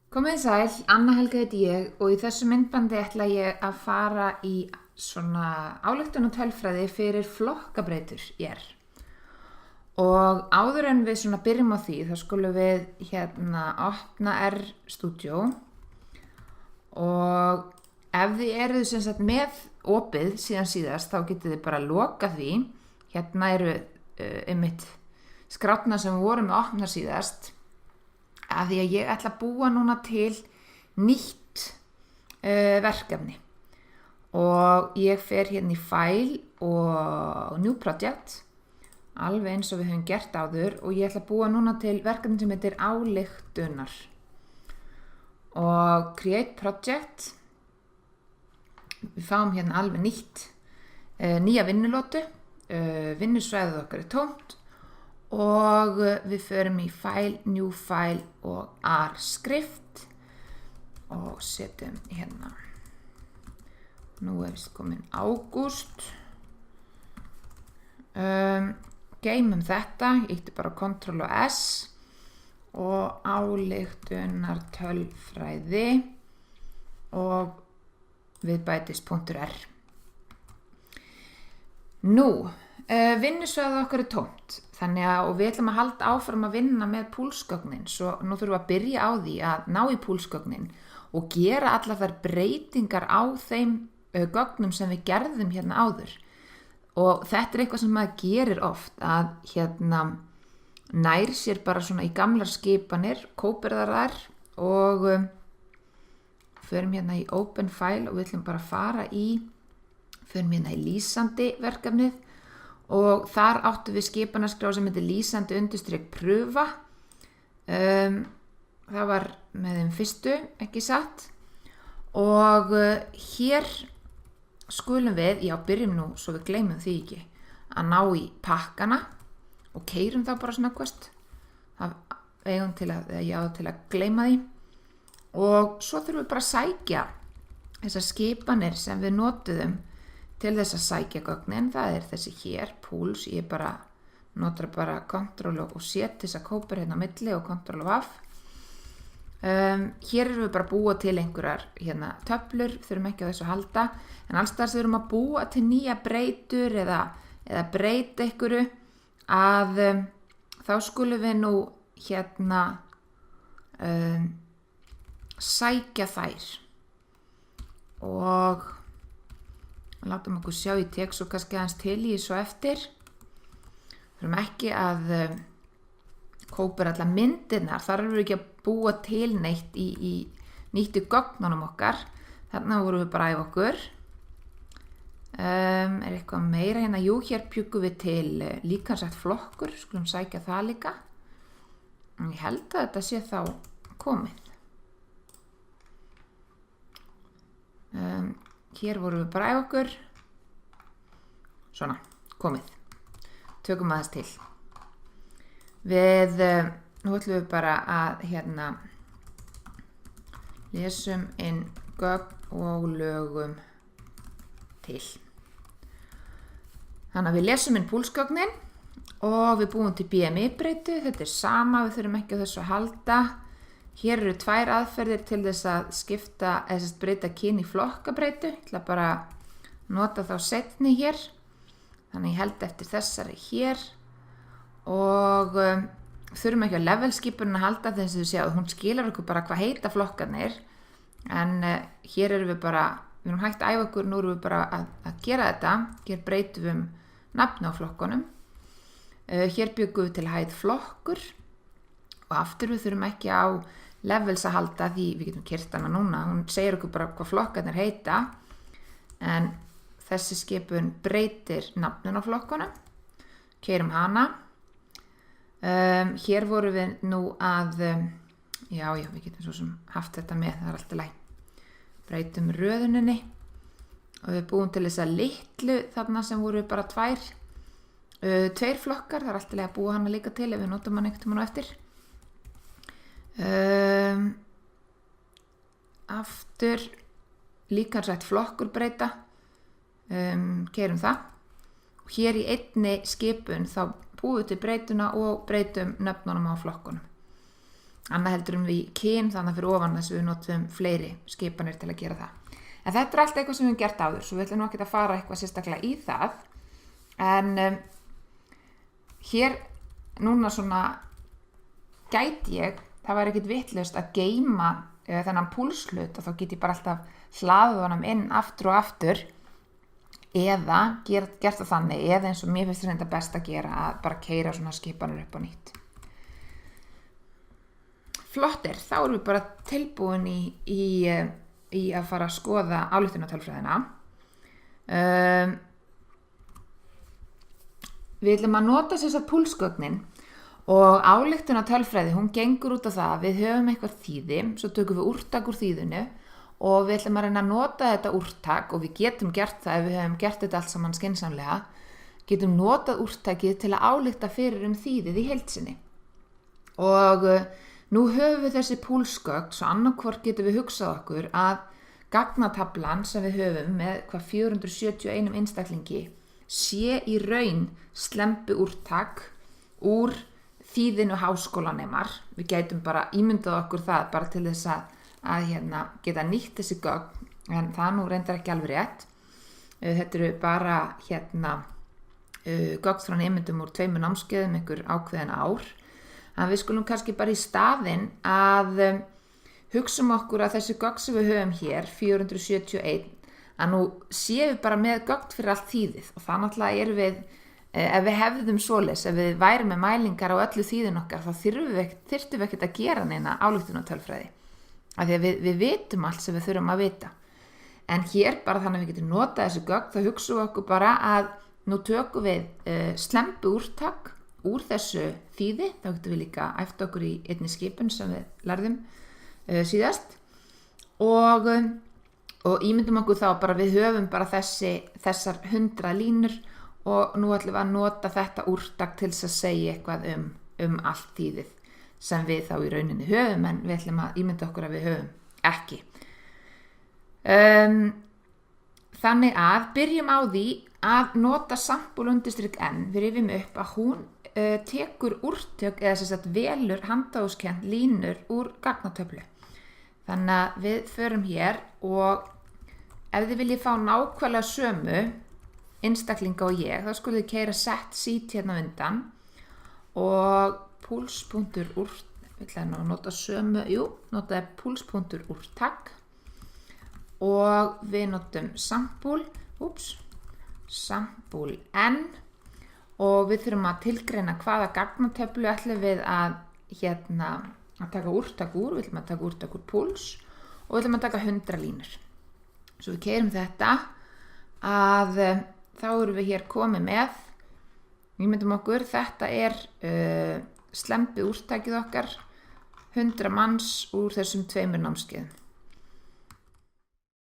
Komið sæl, Anna Helga heiti ég og í þessu myndbandi ætla ég að fara í svona ályktun og tölfræði fyrir flokkabreytur í R. Og áður en við svona byrjum á því þá skulum við opna R Studio og ef þið eruð sem sagt með opið síðan síðast þá getið þið bara lokað því. Hérna eru einmitt skrátna sem við vorum með opna síðast. Að því að ég ætla að búa núna til nýtt verkefni og ég fer hérna í File og New Project alveg eins og við höfum gert áður og ég ætla að búa núna til verkefni sem heitir ályktunar og Create Project. Við fáum hérna alveg nýja vinnulótu, vinnusvæðið okkar er tómt og við förum í File, New File og R-skrift og setjum hérna. Nú er við komin ágúst. Geymum þetta, ég ítti bara Ctrl og S og ályktunar tölfræði og við bætist .r. Nú, vinnusvæðið okkar er tómt. Þannig að og við ætlum að halda áfram að vinna með púlsgögnin, svo nú þurfum við að byrja á því að ná í púlsgögnin og gera allar þær breytingar á þeim gögnum sem við gerðum hérna áður. Og þetta er eitthvað sem maður gerir oft, að nær sér bara svona í gamlar skipanir, kópirðar þær og förum hérna í Open File og við ætlum bara að förum hérna í lýsandi verkefnið. Og þar áttu við skipanaskrá sem heitir lýsandi _ pröfa. Það var með þeim fyrstu, ekki satt. Og hér skulum við, byrjum nú svo við gleymum því ekki, að ná í pakkana og keyrum þá bara snöggvast. Það eigum til að gleyma því. Og svo þurfum við bara að sækja þessar skipanir sem við notuðum til þess að sækja gögnin. Það er þessi hér, pools, ég notar bara Ctrl og set þess að kópir hérna á milli og Ctrl og F. Hér erum við bara að búa til einhverjar töflur, þurfum ekki á þessu að halda, en alls þar þurfum að búa til nýja breytur eða breyta einhverju að þá skulum við nú sækja þær og látum okkur sjá, ég tek svo kannski aðeins til í svo eftir. Þurfum ekki að kópir allar myndirnar, þar erum við ekki að búa til neitt í nýttu gögnunum okkar. Þarna vorum við bara að æfa okkur. Er eitthvað meira hérna? Jú, hér bjuggum við til líkansrætt flokkur, skulum sækja það líka. Ég held að þetta sé þá komið. Hér vorum við bara á okkur. Svona, komið. Tökum aðeins til. Nú ætlum við bara að lesum inn gögn og lögum til. Þannig að við lesum inn púlsgögnin og við búum til BMI-breytu. Þetta er sama, við þurfum ekki á þessu að halda. Hér eru tvær aðferðir til þess að breyta kyn í flokkabreytu. Ég ætla bara að nota þá seinni hér. Þannig ég held eftir þessari hér og þurfum ekki á levelskipunum að halda þess að þið séu að hún skilar okkur bara hvað heita flokkarnir. En hér erum við erum hægt að æfa okkur, nú erum við bara að gera þetta. Hér breytum við nafn á flokkunum. Hér bjuggum við til hæð flokkur og aftur við þurfum ekki á levels að halda því við getum keyrt hana núna. Hún segir okkur bara hvað flokkarnir heita en þessi skipun breytir nafnun á flokkunum. Keyrum hana. Hér vorum við nú að við getum svo sem haft þetta með, það er alltaf læg. Breytum röðuninni og við búum til þess að litlu þarna sem voru bara tveir flokkar, það er alltaf læg að búa hana líka til ef við notum hana einhvern tímann á eftir. Aftur líkansrætt flokkur breyta, keyrum það og hér í einni skipun þá búum við til breytuna og breytum nöfnunum á flokkunum. annað heldur við kyn þannig fyrir ofan þess að við notum fleiri skipanir til að gera það. En þetta allt eitthvað sem við höfum gert áður, svo við ætlum nú ekki að fara eitthvað sérstaklega í það. En hér núna svona gæti ég, það væri ekkert vitlaust að geyma þennan púlshlut og þá get ég bara alltaf hlaðið honum inn aftur og aftur eða gert það þannig, eða eins og mér finnst þetta best að gera að bara keyra svona skipanir upp á nýtt. Flottir, þá erum við bara tilbúin í að fara að skoða ályktunartölfræðina. Við ætlum að nota þess að púlsgögnin og ályktunartölfræði, hún gengur út á það að við höfum eitthvað þýði, svo tökum við úrtak úr þýðinu og við ætlum að reyna að nota þetta úrtak og við getum gert það ef við höfum gert þetta allt saman skynsamlega, getum notað úrtakið til að álykta fyrir þýðið í heild sinni. Og nú höfum við þessi púlsgögn, svo annarkvort getum við hugsað okkur að gagnatablan sem við höfum með 471 einstaklingi sé í raun slembu úrtak úr þýðinu háskólanemar. Við gætum bara ímyndað okkur það bara til þess að geta nýtt þessi gögn, en það nú reyndar ekki alveg rétt. Þetta eru bara gögn frá nemendum úr 2 námskeiðum einhver ákveðin ár. En við skulum kannski bara í staðinn að hugsa okkur að þessi gögn sem við höfum hér, 471, að nú séum við bara með gögn fyrir allt þýðið og það náttúrulega erum við, ef við hefðum svoleiðis, ef við værum með mælingar á öllu þýðin okkar, þá þyrftum við ekkert að gera neina ályktunartölfræði. Af því að við vitum allt sem við þurfum að vita. En hér bara þannig að við getum notað þessu gögn, þá hugsaum við okkur bara að nú tökum við slembu úrtak úr þessu þýði, þá getum við líka æft okkur í einni skipun sem við lærðum síðast og ímyndum okkur þá bara við höfum bara þessar 100 línur og nú ætlum við að nota þetta úrtak til þess að segja eitthvað um allt þýðið sem við þá í rauninni höfum, en við ætlum að ímynda okkur að við höfum ekki. Þannig að byrjum á því að nota sample_n, við rifjum upp að hún tekur úrtök eða sem sagt velur handahófskennt línur úr gagnatöflu. Þannig að við förum hér og ef þið viljið fá nákvæmlega sömu einstaklinga og ég, þá skulum þið keyra set seat hérna undan og púls.úrtak, við ætlum að nota sömu, notaði púls.úrtak og við notum sample n og við þurfum að tilgreina hvaða gagnatöflu ætlum við að taka úrtak úr, við ætlum að taka úrtak úr púls og við ætlum að taka 100 línur. Svo við keyrum þetta að þá erum við hér komið með, við myndum okkur, þetta slembu úrtakið okkar, 100 manns úr þessum 2 námskeiðum.